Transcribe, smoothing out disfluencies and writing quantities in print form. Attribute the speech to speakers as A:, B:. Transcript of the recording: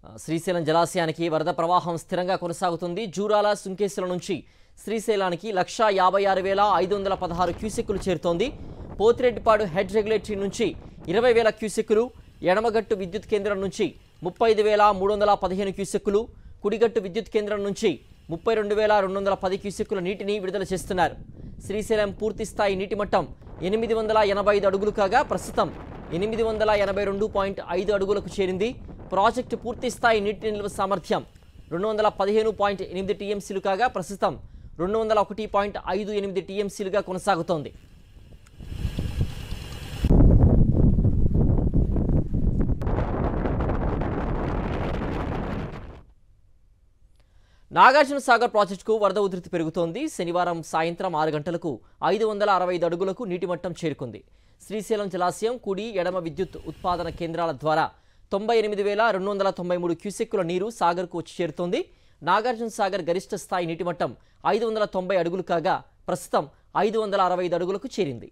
A: శ్రీశైలం జలాశయానికి వరద ప్రవాహం స్థిరంగా కొనసాగుతుంది. జూరాల సుంకేశ్వరం నుంచి శ్రీశైలానికి 1,56,516 క్యూసెక్కులు చేరుతోంది. పోతిరెడ్డిపాడు హెడ్ రెగ్యులేటరీ నుంచి 20,000 క్యూసెక్కులు, ఎడమగట్టు విద్యుత్ కేంద్రం నుంచి 35,315 క్యూసెక్కులు, కుడిగట్టు విద్యుత్ కేంద్రం నుంచి 32,210 క్యూసెక్కుల నీటిని విడుదల చేస్తున్నారు. శ్రీశైలం పూర్తి స్థాయి నీటి మట్టం 885 అడుగులు కాగా ప్రస్తుతం 882.5 అడుగులకు చేరింది. ప్రాజెక్టు పూర్తి స్థాయి నీటి నిల్వ సామర్థ్యం 215.8 టీఎంసీలు కాగా ప్రస్తుతం 201.58 టీఎంసీలుగా కొనసాగుతోంది. నాగార్జున సాగర్ ప్రాజెక్టుకు వరద ఉధృతి పెరుగుతోంది. శనివారం సాయంత్రం 6 గంటలకు 565 అడుగులకు నీటి మట్టం చేరుకుంది. శ్రీశైలం జలాశయం కుడి ఎడమ విద్యుత్ ఉత్పాదన కేంద్రాల ద్వారా 98,293 క్యూసెక్కుల నీరు సాగర్కు వచ్చి చేరుతోంది. నాగార్జున సాగర్ గరిష్ట స్థాయి నీటి మట్టం 590 అడుగులు కాగా ప్రస్తుతం 565 అడుగులకు చేరింది.